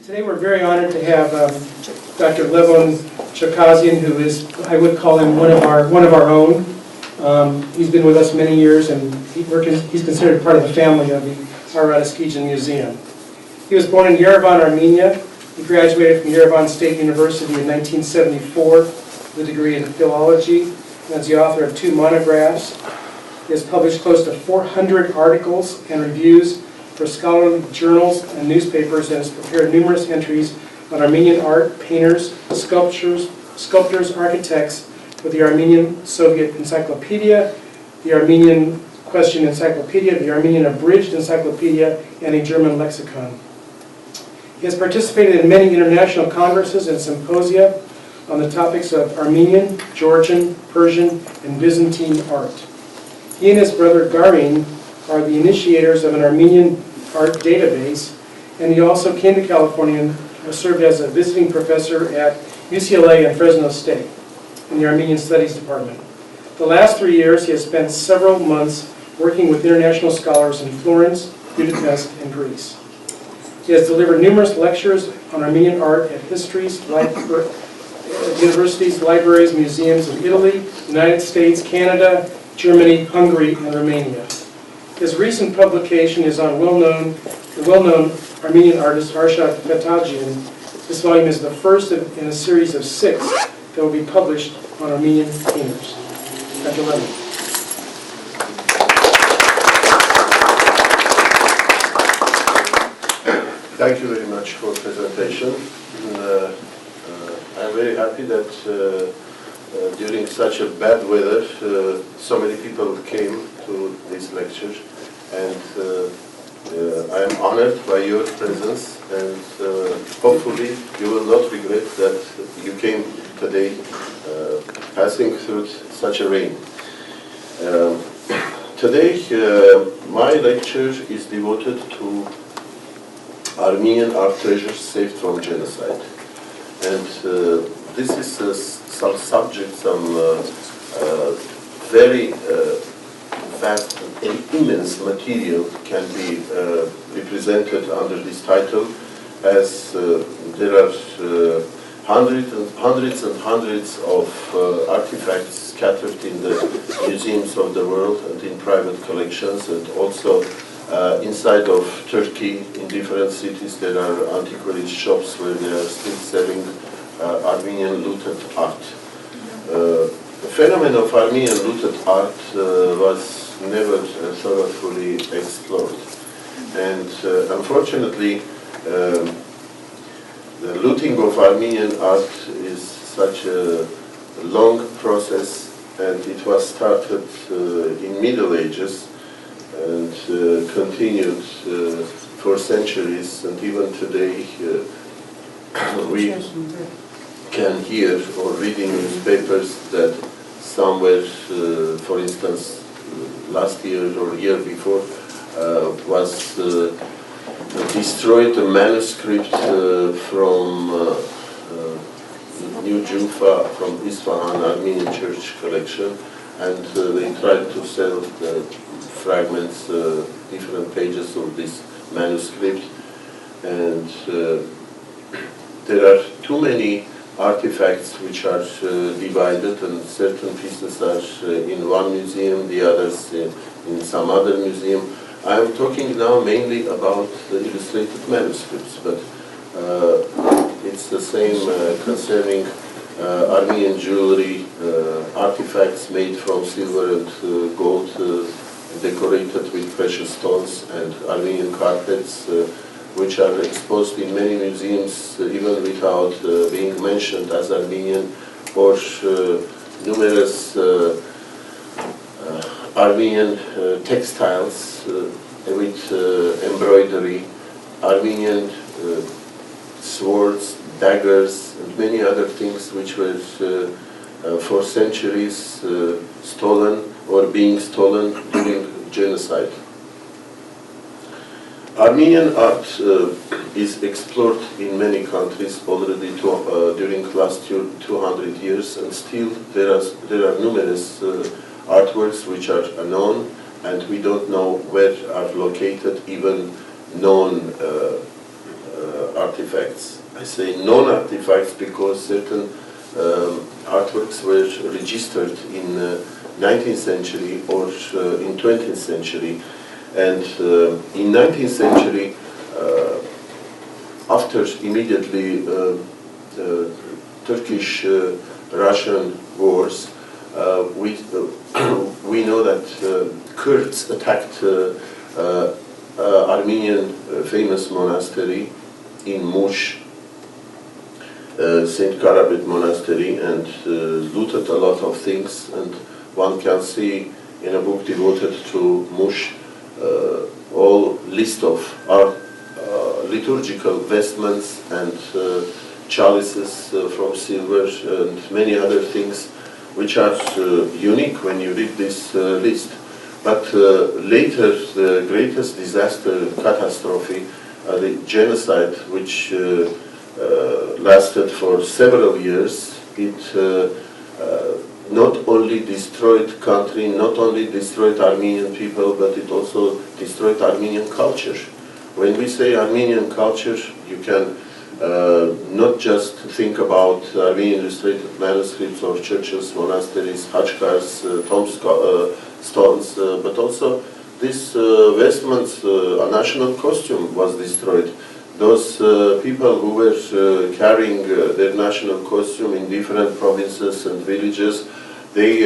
Today we're very honored to have Dr. Levon Chookaszian, who is, I would call him one of our own. He's been with us many years, and he's considered part of the family of the Chookaszian Museum. He was born in Yerevan, Armenia. He graduated from Yerevan State University in 1974 with a degree in philology, and is the author of 2 monographs. He has published close to 400 articles and reviews for scholarly journals and newspapers, and has prepared numerous entries on Armenian art, painters, sculptors, architects with the Armenian Soviet Encyclopedia, the Armenian Question Encyclopedia, the Armenian Abridged Encyclopedia, and a German lexicon. He has participated in many international congresses and symposia on the topics of Armenian, Georgian, Persian, and Byzantine art. He and his brother Garin are the initiators of an Armenian art database, and he also came to California and served as a visiting professor at UCLA and Fresno State in the Armenian Studies Department. The last 3 years, he has spent several months working with international scholars in Florence, Budapest, and Greece. He has delivered numerous lectures on Armenian art at universities, libraries, museums in Italy, United States, Canada, Germany, Hungary, and Romania. His recent publication is on the well-known Armenian artist Arshad Fetajian. This volume is the first in a series of 6 that will be published on Armenian painters. Dr. Levon. Thank you very much for the presentation. I'm very happy that during such a bad weather, so many people came to this lecture, and I am honored by your presence, and hopefully you will not regret that you came today passing through such a rain. Today my lecture is devoted to Armenian art treasures saved from genocide, and this is some subject, some very vast and immense material can be represented under this title, as there are hundreds and hundreds of artifacts scattered in the museums of the world and in private collections, and also inside of Turkey, in different cities, there are antiquary shops where they are still selling Armenian looted art. The phenomenon of Armenian looted art was never thoroughly explored. And unfortunately, the looting of Armenian art is such a long process, and it was started in Middle Ages and continued for centuries, and even today we can hear or read in newspapers that somewhere, for instance, last year or year before, was destroyed a manuscript from New Jufa, from Isfahan Armenian church collection, and they tried to sell the fragments, different pages of this manuscript, and there are too many artifacts which are divided, and certain pieces are in one museum, the others in some other museum. I am talking now mainly about the illustrated manuscripts, but it's the same concerning Armenian jewelry, artifacts made from silver and gold, decorated with precious stones, and Armenian carpets, which are exposed in many museums even without being mentioned as Armenian, or numerous Armenian textiles with embroidery, Armenian swords, daggers, and many other things which were for centuries stolen or being stolen during genocide. Armenian art is explored in many countries already during the last 200 years, and still there are numerous artworks which are unknown, and we don't know where are located even known artifacts. I say non-artifacts because certain artworks were registered in 19th century or in 20th century. And in 19th century, after immediately the Turkish-Russian wars, we know that Kurds attacked Armenian famous monastery in Mush, St. Karabet Monastery, and looted a lot of things. And one can see in a book devoted to Mush all list of liturgical vestments and chalices from silver and many other things which are unique when you read this list. But later, the greatest disaster, catastrophe, the genocide, which lasted for several years, it not only destroyed country, not only destroyed Armenian people, but it also destroyed Armenian culture. When we say Armenian culture, you can not just think about Armenian illustrated manuscripts or churches, monasteries, hachkars, tombstones, but also this vestments, a national costume was destroyed. Those people who were carrying their national costume in different provinces and villages, they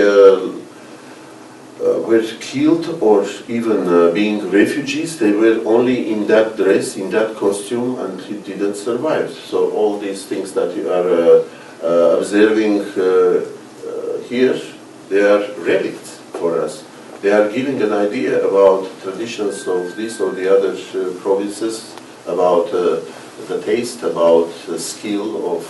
were killed or even being refugees. They were only in that dress, in that costume, and it didn't survive. So all these things that you are observing here, they are relics for us. They are giving an idea about traditions of this or the other provinces, about the taste, about the skill of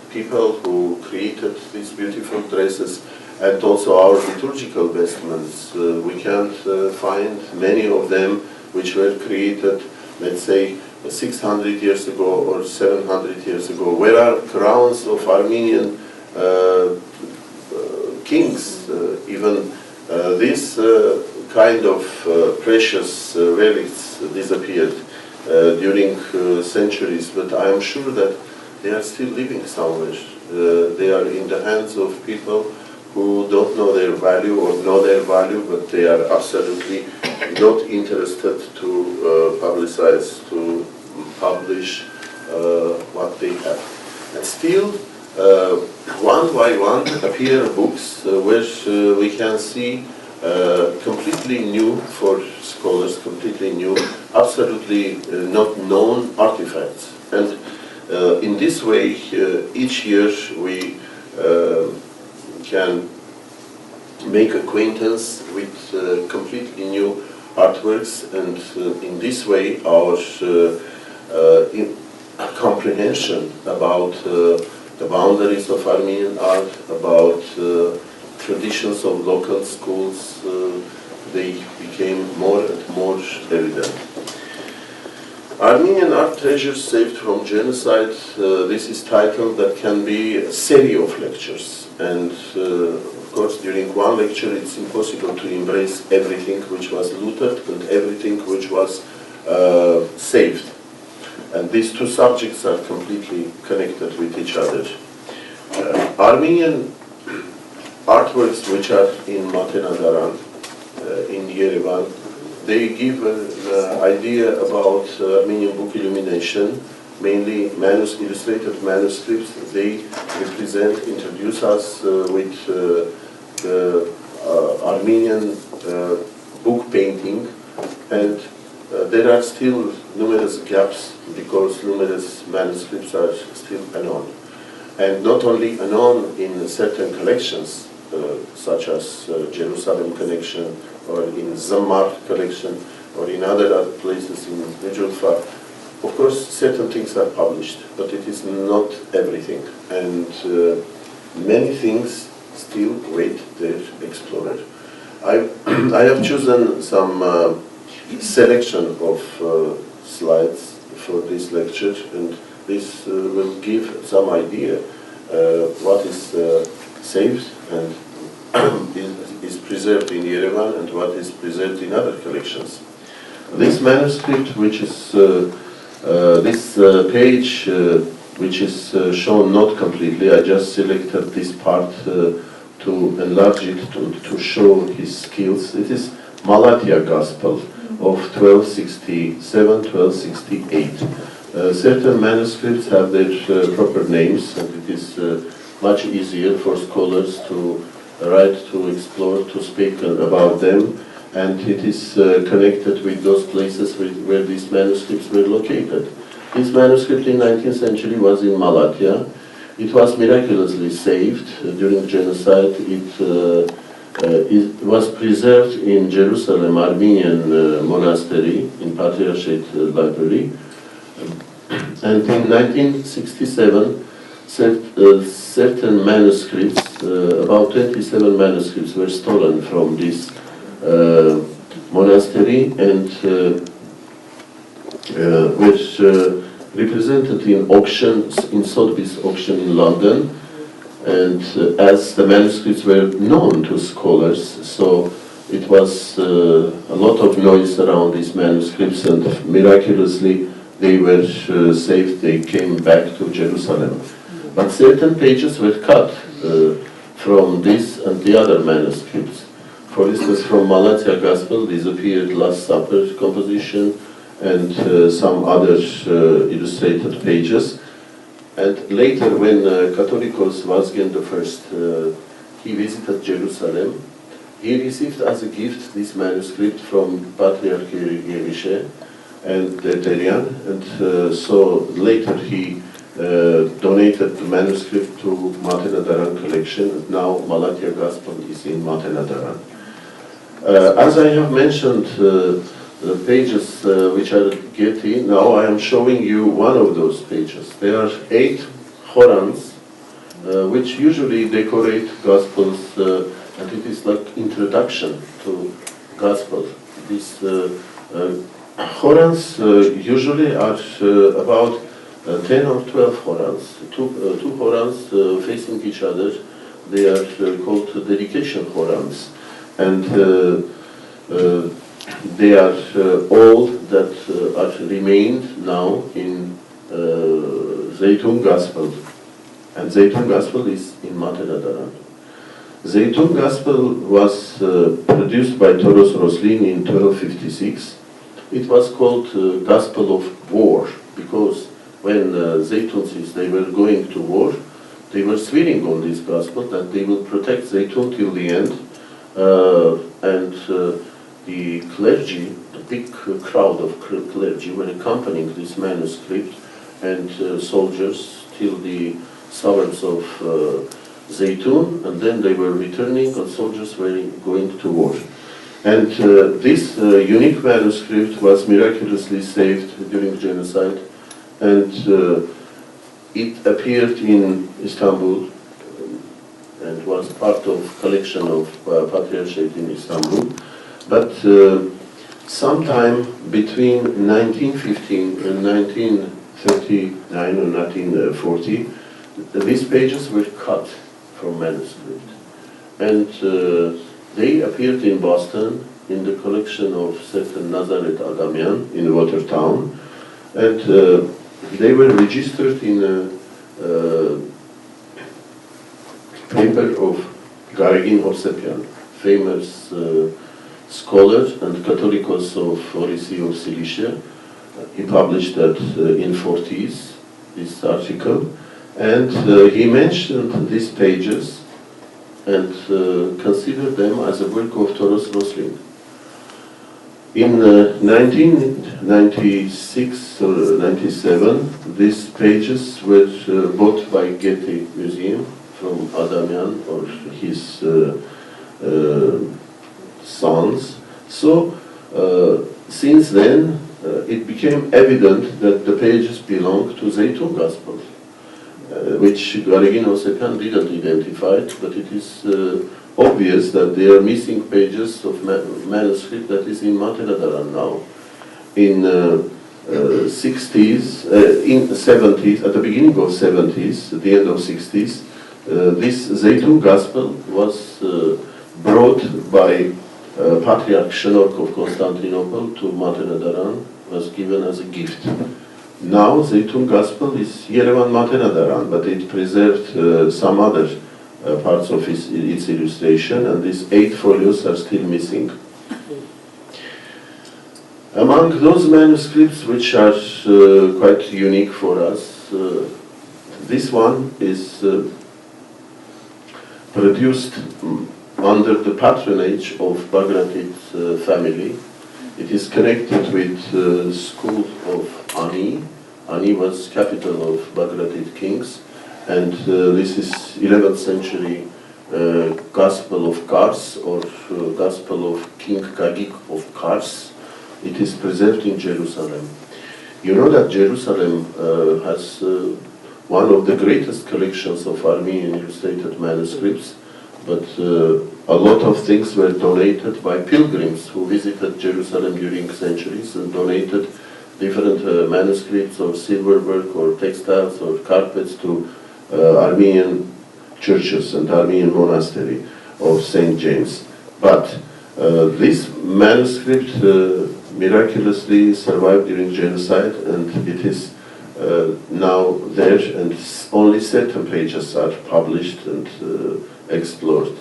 people who created these beautiful dresses, and also our liturgical vestments. We can't find many of them which were created, let's say, 600 years ago or 700 years ago. Where are crowns of Armenian kings? Even this kind of precious relics disappeared during centuries, but I am sure that they are still living somewhere. They are in the hands of people who don't know their value or know their value, but they are absolutely not interested to publicize, to publish what they have. And still, one by one appear books where we can see completely new for scholars, completely new, absolutely not known artifacts. And in this way, each year we can make acquaintance with completely new artworks, and in this way our comprehension about the boundaries of Armenian art, about traditions of local schools, they became more and more evident. Armenian art treasures saved from genocide, this is titled, that can be a series of lectures. And of course, during one lecture, it's impossible to embrace everything which was looted and everything which was saved. And these two subjects are completely connected with each other. Armenian artworks which are in Matenadaran, in Yerevan, they give an idea about Armenian book illumination, mainly illustrated manuscripts. They represent, introduce us with the Armenian book painting, and there are still numerous gaps because numerous manuscripts are still unknown. And not only unknown in certain collections, such as Jerusalem collection, or in Zammar collection, or in other places in Nejulfa. Of course, certain things are published, but it is not everything. And many things still wait their explorer. I have chosen some selection of slides for this lecture, and this will give some idea what is saved and is preserved in Yerevan and what is preserved in other collections. This manuscript, which is This page, which is shown not completely, I just selected this part to enlarge it, to show his skills. It is Malatya Gospel of 1267-1268. Certain manuscripts have their proper names, and it is much easier for scholars to write, to explore, to speak about them, and it is connected with those places where these manuscripts were located. This manuscript in 19th century was in Malatya. It was miraculously saved during genocide. It was preserved in Jerusalem Armenian monastery, in Patriarchate Library. And in 1967, certain manuscripts, about 27 manuscripts, were stolen from this monastery and which represented in auctions, in Sotheby's auction in London. And as the manuscripts were known to scholars, so it was a lot of noise around these manuscripts, and miraculously they were saved, they came back to Jerusalem. But certain pages were cut from this and the other manuscripts. For instance, from Malatya Gospel disappeared Last Supper composition and some other illustrated pages. And later, when Catholicos Vazgen I, he visited Jerusalem, he received as a gift this manuscript from Patriarch Yerishe and Deterian, and so later he donated the manuscript to Matenadaran collection, and now Malatya Gospel is in Matenadaran. As I have mentioned, the pages which are Getty, now I am showing you one of those pages. There are 8 Khorans, which usually decorate Gospels, and it is like introduction to Gospel. These Khorans usually are about 10 or 12 Khorans, two Khorans facing each other. They are called dedication Khorans, and they are all that are remained now in Zeytun Gospel, and Zeytun Gospel is in Matenadaran. Zeytun Gospel was produced by Toros Roslin in 1256. It was called Gospel of War because when Zeytunsis, they were going to war, they were swearing on this gospel that they will protect Zeytun till the end, and the clergy, the big crowd of clergy were accompanying this manuscript, and soldiers till the suburbs of Zeytun, and then they were returning and soldiers were going to war. And this unique manuscript was miraculously saved during genocide, and it appeared in Istanbul and was part of collection of Patriarchate in Istanbul. But sometime between 1915 and 1939 or 1940, these pages were cut from manuscript. And they appeared in Boston in the collection of certain Nazareth Adamian in Watertown. And they were registered in a paper of Garagin Horsepian, famous scholar and Catholicos of Orisi of Cilicia. He published that in 40s, this article, and he mentioned these pages and considered them as a work of Toros Roslin. In 1996 or 97, these pages were bought by Getty Museum from Adamian or his sons. So since then, it became evident that the pages belong to Zeytun Gospel, which Garagin Osekan didn't identify, but it is obvious that there are missing pages of manuscript that is in Matenadaran now. In 60s, in 70s, at the beginning of 70s, at the end of 60s, this Zeytun Gospel was brought by Patriarch Shenok of Constantinople to Matenadaran, was given as a gift. Now the Zeytun Gospel is Yerevan Matenadaran, but it preserved some other parts of its illustration, and these 8 folios are still missing. Among those manuscripts which are quite unique for us, this one is produced under the patronage of Bagratid family. It is connected with the school of Ani. Ani was capital of Bagratid kings, and this is 11th century Gospel of Kars, or Gospel of King Kagik of Kars. It is preserved in Jerusalem. You know that Jerusalem has one of the greatest collections of Armenian illustrated manuscripts, but a lot of things were donated by pilgrims who visited Jerusalem during centuries and donated different manuscripts or silverwork or textiles or carpets to Armenian churches and Armenian monastery of St. James. But this manuscript miraculously survived during genocide, and it is now there, and only certain pages are published and explored.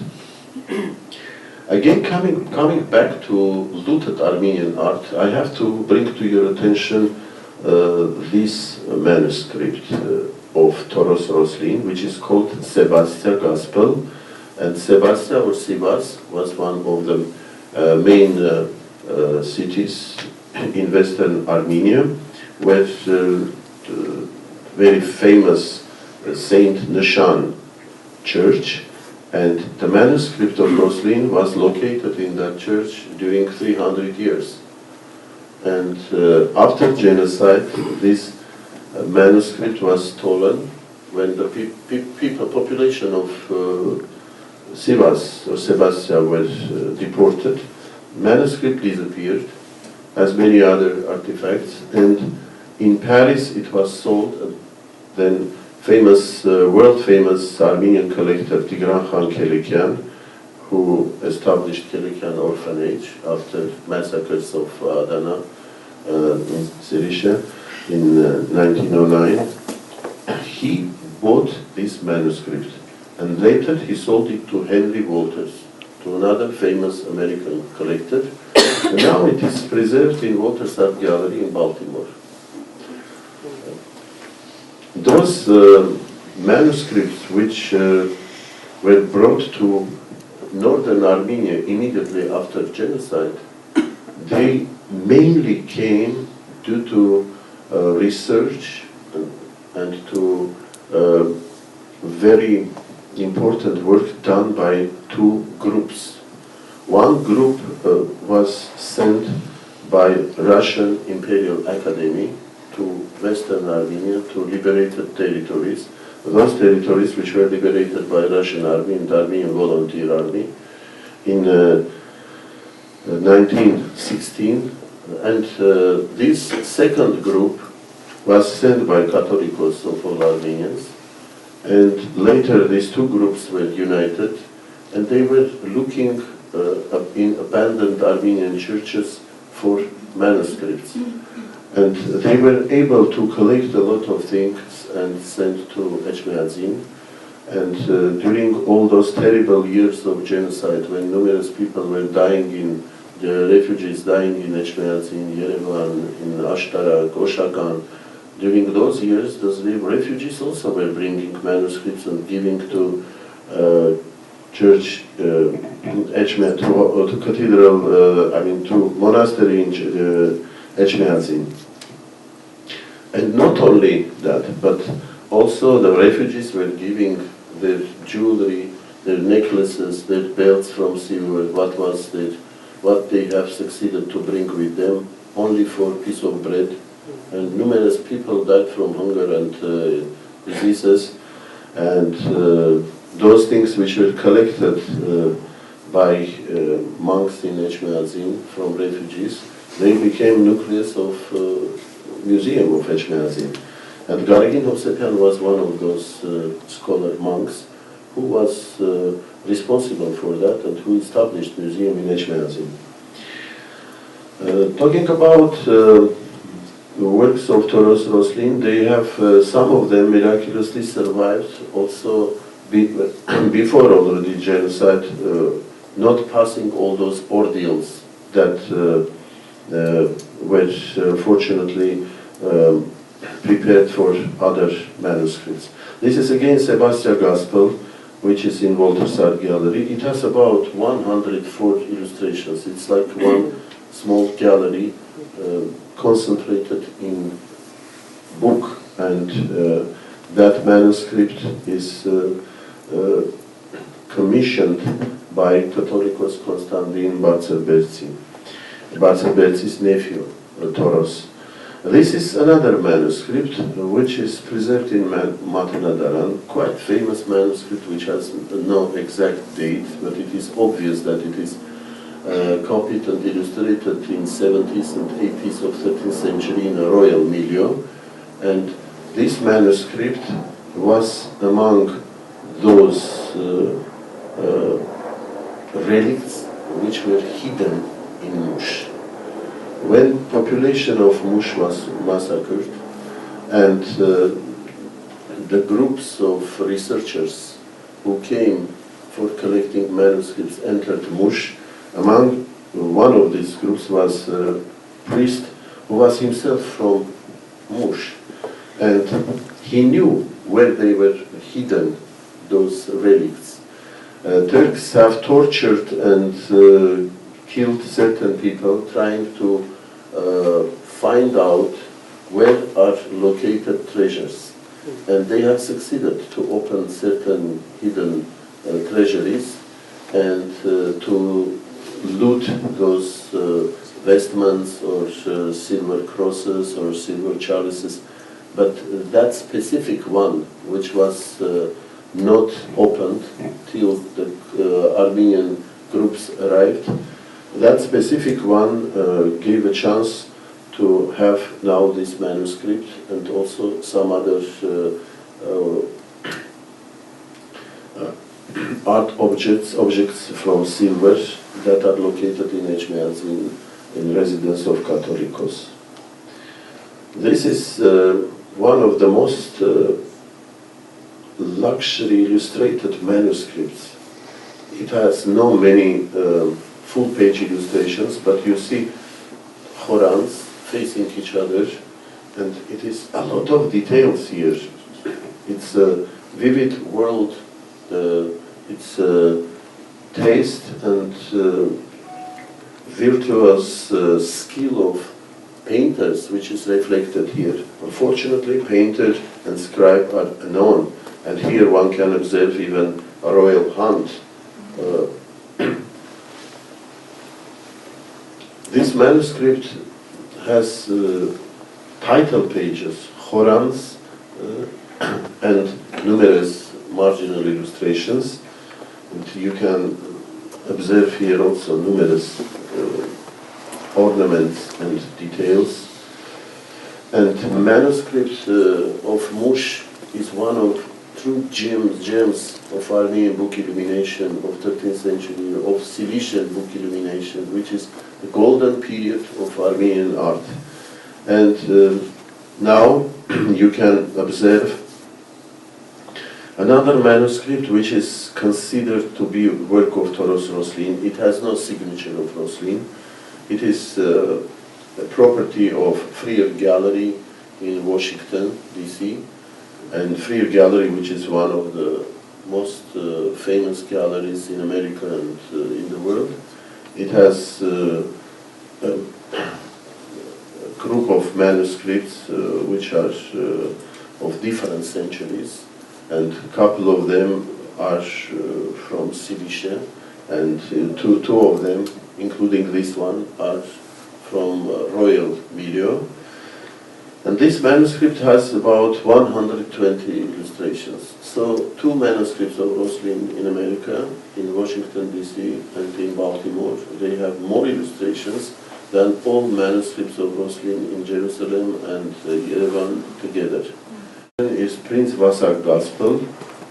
Again, coming back to looted Armenian art, I have to bring to your attention this manuscript of Toros Roslin, which is called Sebastia Gospel. And Sebastia, or Sivas, was one of the main cities in western Armenia, where very famous Saint Nishan church, and the manuscript of Roslin was located in that church during 300 years. And after genocide, this manuscript was stolen when the population of Sivas or Sebastia was deported. Manuscript disappeared, as many other artifacts, and in Paris it was sold, and then world-famous Armenian collector Tigran Khan Kelikian, who established Kelikian orphanage after massacres of Adana in Syria in 1909. He bought this manuscript, and later he sold it to Henry Walters, to another famous American collector. And now it is preserved in Walters Art Gallery in Baltimore. Those manuscripts which were brought to northern Armenia immediately after genocide, they mainly came due to research and to very important work done by 2 groups. One group was sent by Russian Imperial Academy to Western Armenia, to liberated territories, those territories which were liberated by Russian army and Armenian volunteer army in 1916. And this second group was sent by Catholicos of all Armenians, and later these 2 groups were united, and they were looking in abandoned Armenian churches for manuscripts. And they were able to collect a lot of things and send to Etchmiadzin. And during all those terrible years of genocide, when numerous people were dying the refugees dying in Etchmiadzin, Yerevan, in Ashtarak, Oshagan, during those years, those refugees also were bringing manuscripts and giving to church to cathedral, to monastery in Etchmiadzin. And not only that, but also the refugees were giving their jewelry, their necklaces, their belts from silver, what they have succeeded to bring with them, only for a piece of bread. And numerous people died from hunger and diseases, and those things which were collected by monks in Etchmiadzin from refugees, they became nucleus of museum of Etchmiadzin. And Garagin Hovsepian was one of those scholar monks who was responsible for that and who established museum in Etchmiadzin. Talking about works of Toros Roslin, they have, some of them miraculously survived also before already genocide, not passing all those ordeals that were fortunately prepared for other manuscripts. This is again Sebastian Gospel, which is in Walter's Art Gallery. It has about 104 illustrations. It's like one small gallery concentrated in book, and that manuscript is commissioned by Catholicos Constantin Barcelberți's nephew, Toros. This is another manuscript which is preserved in Matenadaran, quite famous manuscript which has no exact date, but it is obvious that it is copied and illustrated in 70s and 80s of 13th century in a royal milieu. And this manuscript was among those relics which were hidden in Mush. When population of Mush was massacred and the groups of researchers who came for collecting manuscripts entered Mush, among one of these groups was a priest who was himself from Mush, and he knew where they were hidden, those relics. Turks have tortured and killed certain people trying to find out where are located treasures. And they have succeeded to open certain hidden treasuries and to loot those vestments or silver crosses or silver chalices. But that specific one, which was not opened till the Armenian groups arrived, that specific one gave a chance to have now this manuscript and also some other art objects from silver that are located in Echmeazin, in residence of Catholicos. This is one of the most luxury illustrated manuscripts. It has no many full-page illustrations, but you see Khorans facing each other, and it is a lot of details here. It's a vivid world, it's taste and virtuous skill of painters, which is reflected here. Unfortunately, painter and scribe are unknown, and here one can observe even a royal hunt. This manuscript has title pages, Khorans, and numerous marginal illustrations. And you can observe here also numerous ornaments and details. And manuscript of Mush is one of true gems of Armenian book illumination of 13th century, of Cilician book illumination, which is the golden period of Armenian art. And now you can observe another manuscript which is considered to be a work of Toros Roslin. It has no signature of Roslin. It is a property of Freer Gallery in Washington, D.C., and Freer Gallery, which is one of the most famous galleries in America and in the world. It has a group of manuscripts which are of different centuries, and a couple of them are from Cilicia, and two of them, including this one, are from royal milieu. And this manuscript has about 120 illustrations. So two manuscripts of Roslin in America, in Washington, D.C., and in Baltimore, they have more illustrations than all manuscripts of Roslin in Jerusalem and Yerevan together. Is Prince Vasak Gospel,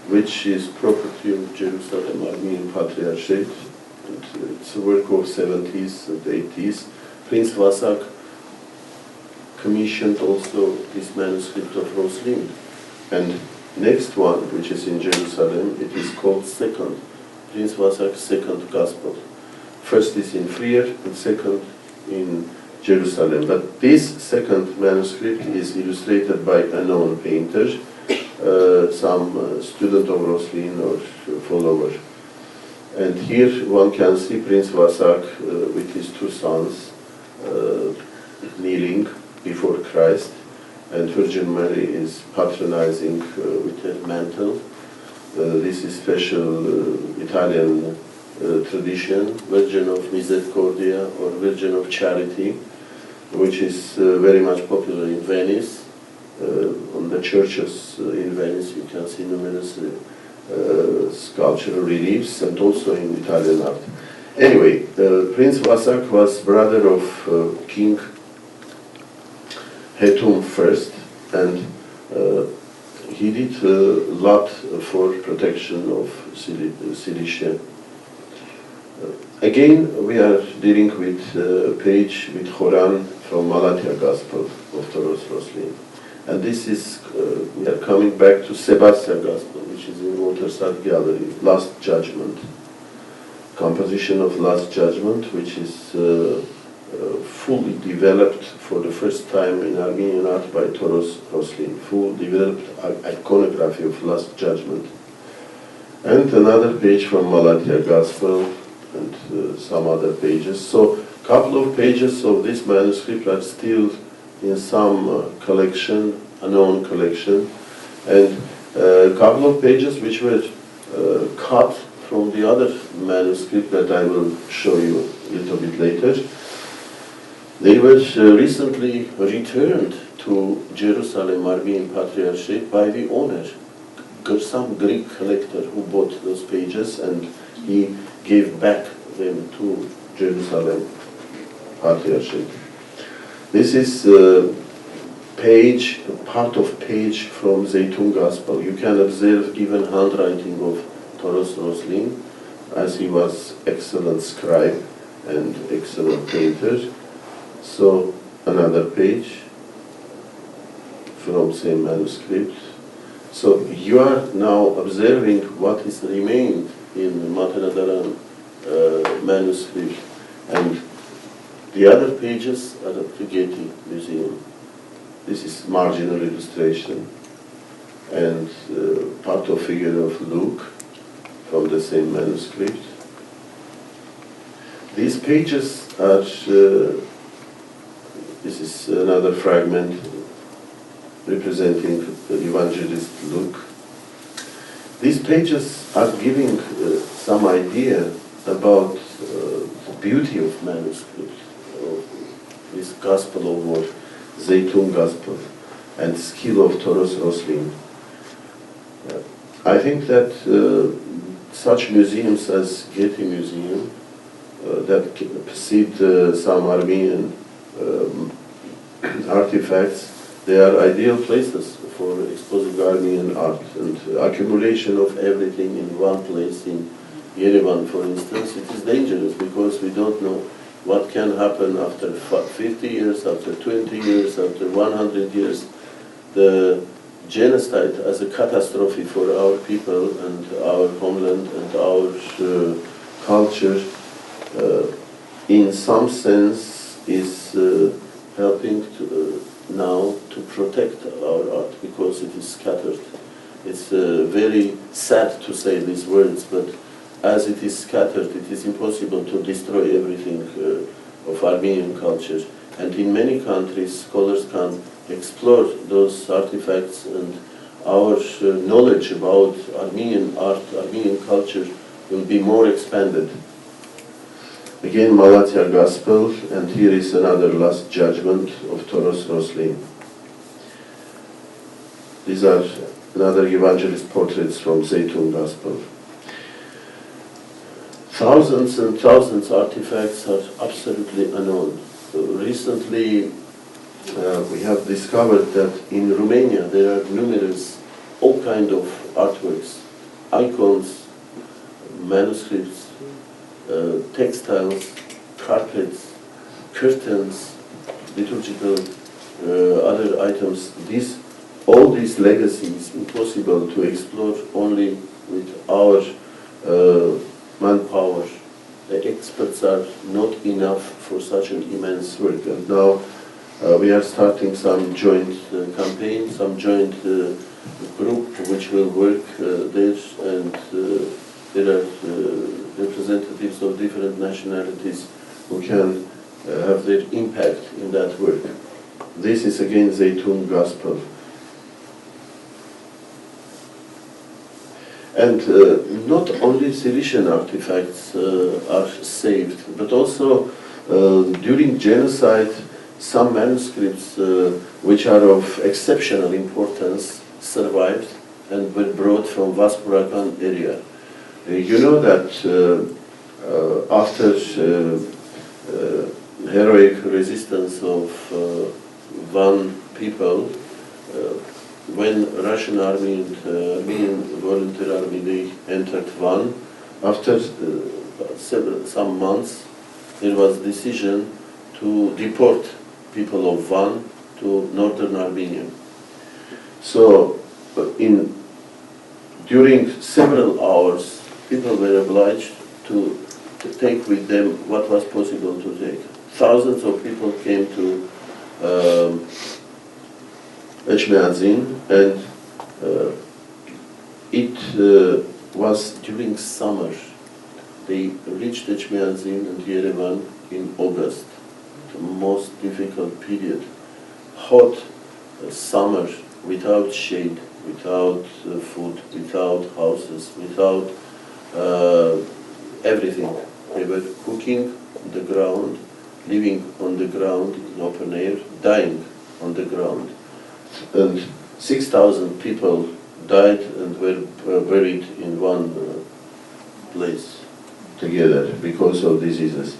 which is property of Jerusalem Armenian Patriarchate, and it's a work of 70s and 80s. Prince Vasak commissioned also this manuscript of Roslin. And next one, which is in Jerusalem, it is called second, Prince Vasak's second gospel. First is in Friar and second in Jerusalem. But this second manuscript is illustrated by a known painter, some student of Roslin or follower. And here one can see Prince Vasak with his two sons kneeling before Christ, and Virgin Mary is patronizing with her mantle. This is special Italian tradition, Virgin of Misericordia or Virgin of Charity, which is very much popular in Venice. On the churches in Venice you can see numerous sculptural reliefs, and also in Italian art. Anyway, Prince Vasak was brother of King Hetum I, and he did a lot for protection of Cilicia. Again, we are dealing with a page with Horan from Malatya Gospel of Toros Roslin. And this is, we are coming back to Sebastian Gospel, which is in Waterside Gallery, Last Judgment. Composition of Last Judgment, which is fully developed for the first time in Armenian art by Toros Roslin, full developed iconography of Last Judgment. And another page from Malatya Gospel, and some other pages. So a couple of pages of this manuscript are still in some collection, a known collection, and a couple of pages which were cut from the other manuscript that I will show you a little bit later. They were recently returned to Jerusalem Armenian Patriarchate by the owner, some Greek collector who bought those pages, and he gave back them to Jerusalem Patriarchate. This is page, part of page from Zeytun Gospel. You can observe even handwriting of Toros Roslin, as he was excellent scribe and excellent painter. So another page from same manuscript. So you are now observing what is remained in Matenadaran manuscript, and the other pages are at the Getty Museum. This is marginal illustration, and part of figure of Luke from the same manuscript. These pages are, this is another fragment representing the evangelist Luke. These pages are giving some idea about the beauty of manuscript, of this Gospel or Zeytun Gospel, and skill of Toros Roslin. I think that such museums as Getty Museum that precede some Armenian artifacts, they are ideal places for exposing Armenian art, and accumulation of everything in one place in Yerevan, for instance, it is dangerous because we don't know what can happen after 50 years, after 20 years, after 100 years. The genocide as a catastrophe for our people and our homeland and our culture, in some sense, is helping to, now to protect our art because it is scattered. It's very sad to say these words, but as it is scattered, it is impossible to destroy everything of Armenian culture. And in many countries, scholars can explore those artifacts, and our knowledge about Armenian art, Armenian culture will be more expanded. Again, Malatya Gospel, and here is another Last Judgment of Toros Roslin. These are another evangelist portraits from Zeytun Gospel. Thousands and thousands of artifacts are absolutely unknown. Recently, we have discovered that in Romania there are numerous, all kinds of artworks, icons, manuscripts, textiles, carpets, curtains, liturgical other items. All these legacies impossible to explore only with our manpower. The experts are not enough for such an immense work. And now we are starting some joint campaign, some joint group which will work there, and there are representatives of different nationalities who can have their impact in that work. This is again Zeytun Gospel. And not only Cilician artifacts are saved, but also during genocide, some manuscripts which are of exceptional importance survived and were brought from Vaspurakan area. You know that after heroic resistance of Van people, when Russian army and Armenian volunteer army, they entered Van, after some months, there was decision to deport people of Van to northern Armenia. So, during several hours, people were obliged to take with them what was possible to take. Thousands of people came to Echmiadzin, and it was during summer. They reached Echmiadzin and Yerevan in August, the most difficult period. Hot summer, without shade, without food, without houses, without everything. They were cooking on the ground, living on the ground in open air, dying on the ground. And 6,000 people died and were buried in one place together because of diseases.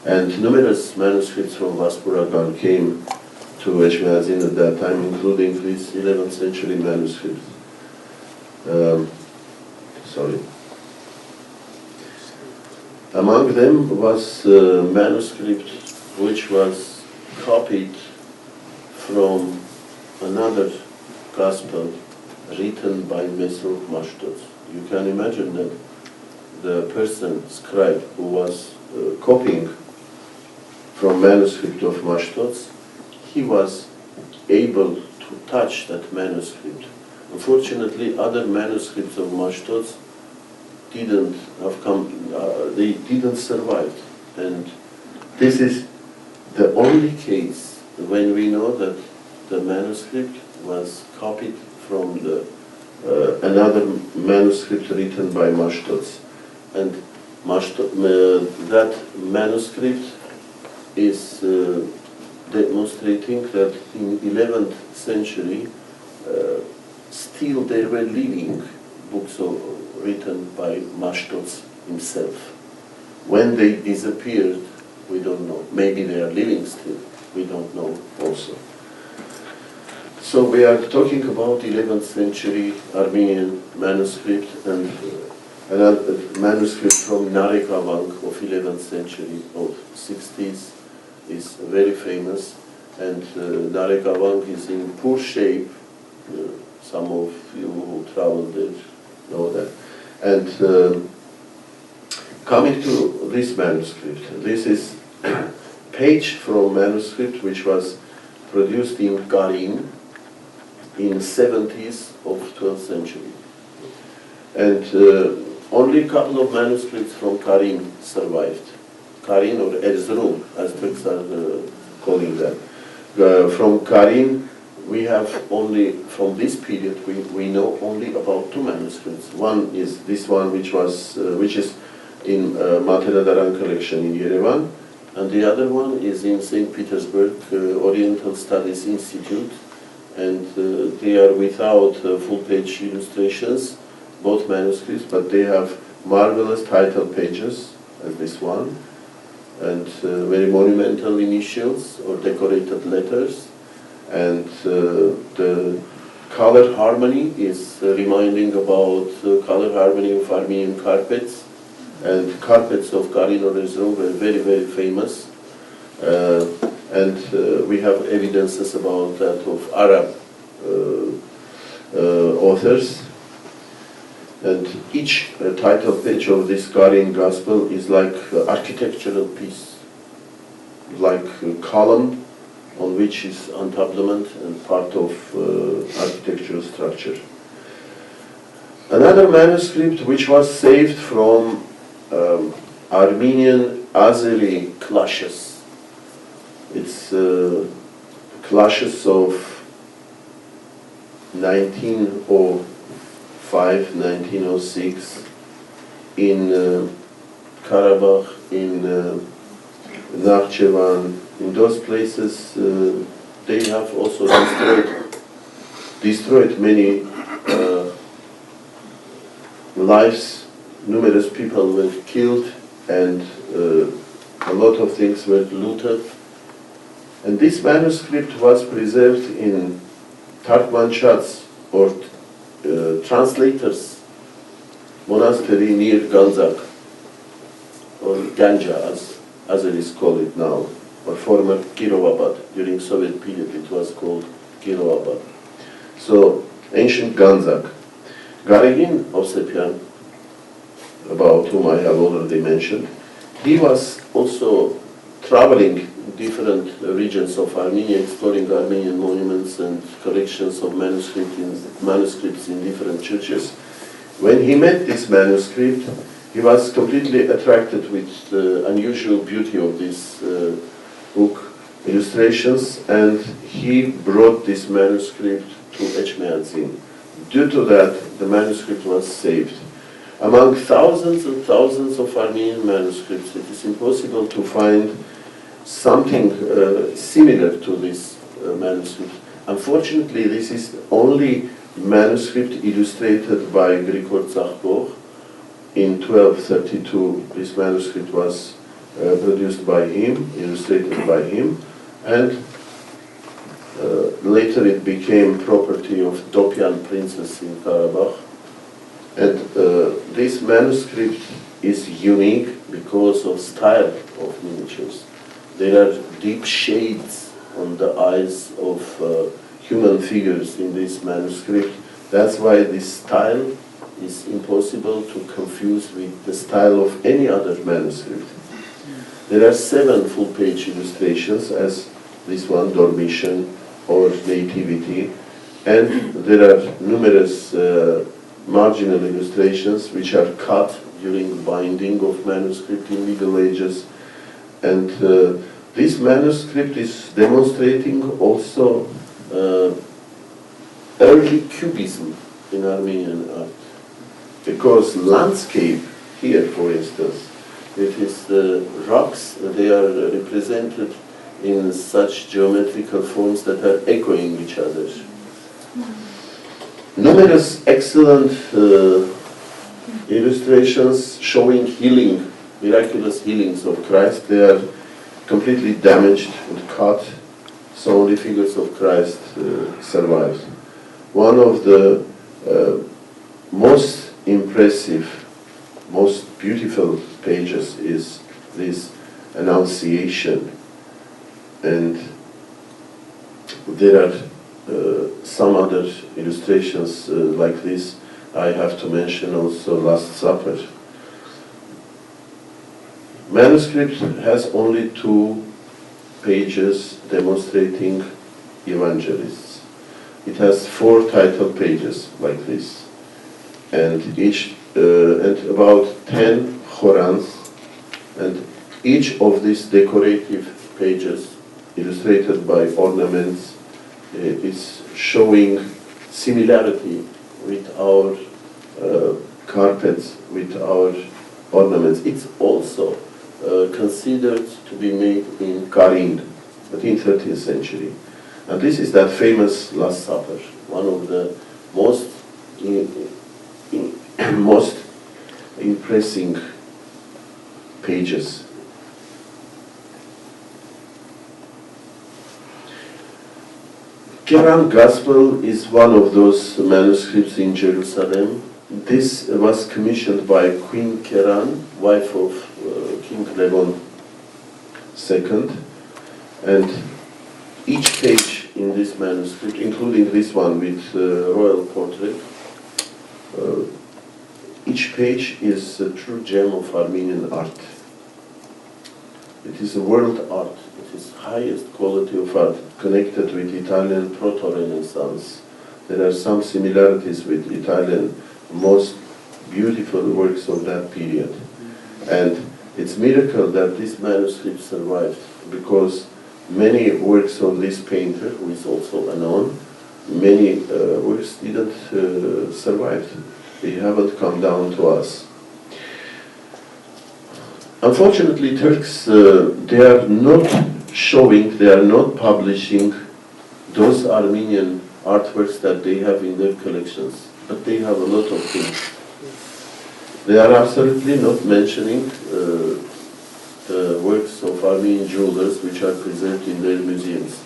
And numerous manuscripts from Vaspurakan came to Echmiadzin at that time, including this 11th century manuscript. Among them was a manuscript which was copied from another gospel written by Mesruk Mashtots. You can imagine that the person, scribe, who was copying from manuscript of Mashtots, he was able to touch that manuscript. Unfortunately, other manuscripts of Mashtots didn't have come, they didn't survive. And this is the only case when we know that the manuscript was copied from the another manuscript written by Mashtots. And that manuscript is demonstrating that in 11th century still there were living books written by Mashtots himself. When they disappeared, we don't know. Maybe they are living still, we don't know also. So we are talking about 11th century Armenian manuscript and another manuscript from Narekavang of 11th century of 60s is very famous, and Narekavang is in poor shape. Some of you who traveled there know that. And coming to this manuscript, this is page from manuscript which was produced in Karin in 70s of 12th century. And only a couple of manuscripts from Karin survived. Karin, or Erzurum, as Turks are calling them. From Karin, we have only, from this period, we know only about two manuscripts. One is this one, which is in Materadaran collection in Yerevan, and the other one is in St. Petersburg Oriental Studies Institute, and they are without full-page illustrations, both manuscripts, but they have marvelous title pages, as this one, and very monumental initials or decorated letters, and the color harmony is reminding about color harmony of Armenian carpets, and carpets of Karin or Erzurum were very, very famous. and we have evidences about that of Arab authors. And each title page of this Guardian Gospel is like an architectural piece, like a column on which is entablement and part of architectural structure. Another manuscript which was saved from Armenian Azeri clashes. It's clashes of 1905, 1906 in Karabakh, in Nakhchivan. In those places, they have also destroyed many lives. Numerous people were killed, and a lot of things were looted. And this manuscript was preserved in Tarkmanchats, or translators monastery near Ganzak, or Ganja as Azeris call it now, or former Kirovabad. During Soviet period it was called Kirovabad. So ancient Ganzak. Garigin Ovsepian, about whom I have already mentioned, he was also traveling different regions of Armenia, exploring Armenian monuments and collections of manuscripts in different churches. When he met this manuscript, he was completely attracted with the unusual beauty of this book illustrations, and he brought this manuscript to Echmiadzin. Due to that, the manuscript was saved. Among thousands and thousands of Armenian manuscripts, it is impossible to find something similar to this manuscript. Unfortunately, this is the only manuscript illustrated by Grigor Zakhbog. In 1232, this manuscript was produced by him, illustrated by him, and later it became property of Dopyan princess in Karabakh. And this manuscript is unique because of style of miniatures. There are deep shades on the eyes of human figures in this manuscript. That's why this style is impossible to confuse with the style of any other manuscript. There are 7 full-page illustrations, as this one, Dormition or Nativity, and there are numerous marginal illustrations which are cut during binding of manuscript in Middle Ages. And this manuscript is demonstrating also early cubism in Armenian art. Because landscape, here for instance, it is the rocks, they are represented in such geometrical forms that are echoing each other. Numerous excellent illustrations showing healing, miraculous healings of Christ. They are completely damaged and cut, so only figures of Christ survive. One of the most impressive, most beautiful pages is this Annunciation, and there are some other illustrations like this. I have to mention also Last Supper. Manuscript has only 2 pages demonstrating evangelists. It has 4 title pages like this, and and about 10 Khorans, and each of these decorative pages, illustrated by ornaments, is showing similarity with our carpets, with our ornaments. It's also considered to be made in Karin, but in 13th century. And this is that famous Last Supper, one of the most impressive pages. Keran Gospel is one of those manuscripts in Jerusalem. This was commissioned by Queen Keran, wife of King Levon II, And each page in this manuscript, including this one with royal portrait, each page is a true gem of Armenian art. It is a world art. It is highest quality of art connected with Italian proto-Renaissance. There are some similarities with Italian most beautiful works of that period. And it's a miracle that this manuscript survived, because many works of this painter, who is also unknown, many works didn't survive. They haven't come down to us. Unfortunately, Turks, they are not showing, they are not publishing those Armenian artworks that they have in their collections, but they have a lot of things. They are absolutely not mentioning the works of Armenian jewelers which are preserved in their museums.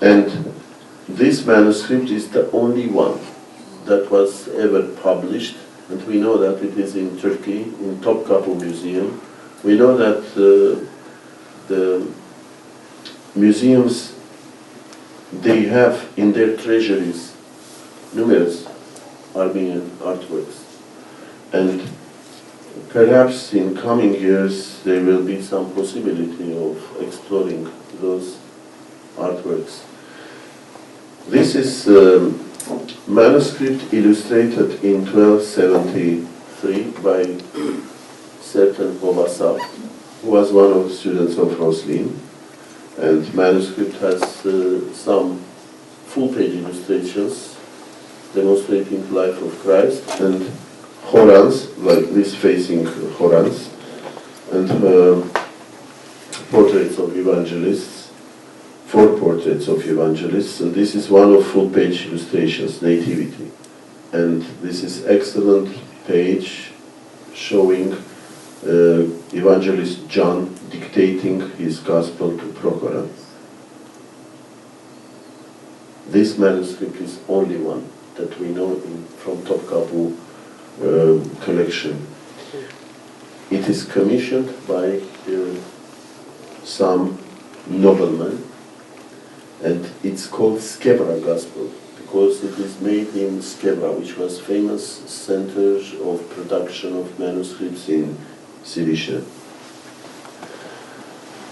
And this manuscript is the only one that was ever published, and we know that it is in Turkey, in Topkapı Museum. We know that the museums, they have in their treasuries numerous Armenian artworks. And perhaps in coming years there will be some possibility of exploring those artworks. This is manuscript illustrated in 1273 by certain Hovasap, who was one of the students of Roslin. And manuscript has some full-page illustrations demonstrating the life of Christ, and Horans, like this facing Horans, and portraits of evangelists, 4 portraits of evangelists, and this is one of full-page illustrations, Nativity. And this is excellent page showing evangelist John dictating his gospel to Prochora. This manuscript is only one that we know from Topkapı collection. It is commissioned by some noblemen, and it's called Skebra Gospel because it is made in Skebra, which was famous center of production of manuscripts in Cilicia.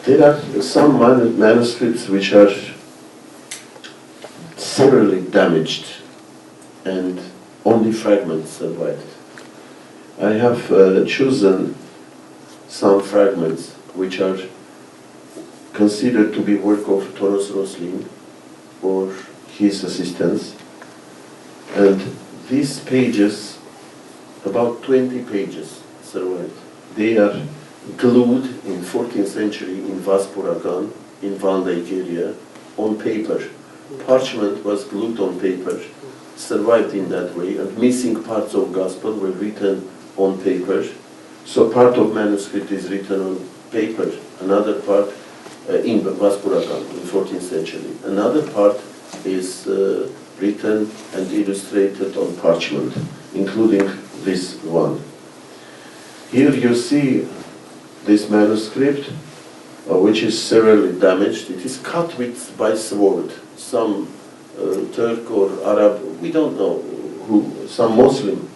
There are some manuscripts which are severely damaged and only fragments survived. I have chosen some fragments which are considered to be work of Toros Roslin or his assistants, and these pages, about 20 pages survived. They are glued in 14th century in Vaspuragan, in Van Lake area, on paper. Parchment was glued on paper, survived in that way, and missing parts of gospel were written on paper. So part of manuscript is written on paper, another part in Vaspuragan in 14th century. Another part is written and illustrated on parchment, including this one. Here you see this manuscript, which is severely damaged. It is cut by sword. Some Turk or Arab, we don't know who, some Muslim,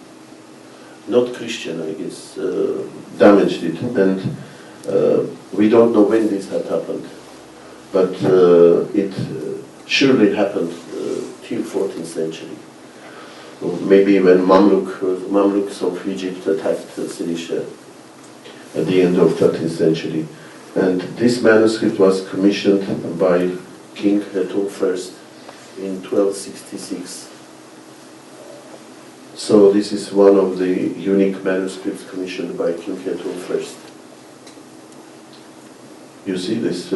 not Christian, I guess, damaged it. And we don't know when this had happened. But it surely happened till 14th century. Or maybe when Mamluks of Egypt attacked Cilicia at the end of 13th century. And this manuscript was commissioned by King Hetul I in 1266. So this is one of the unique manuscripts commissioned by King Hetul I. You see this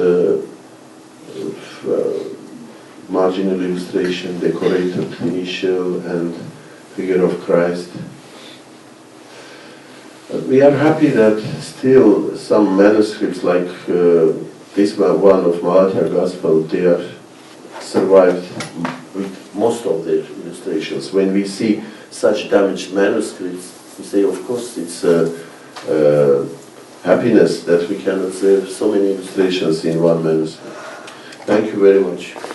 marginal illustration, decorated initial and figure of Christ. We are happy that still some manuscripts like this one of Malatya Gospel, they are survived with most of their illustrations. When we see such damaged manuscripts, we say, of course, it's happiness that we can observe so many illustrations in one manuscript. Thank you very much.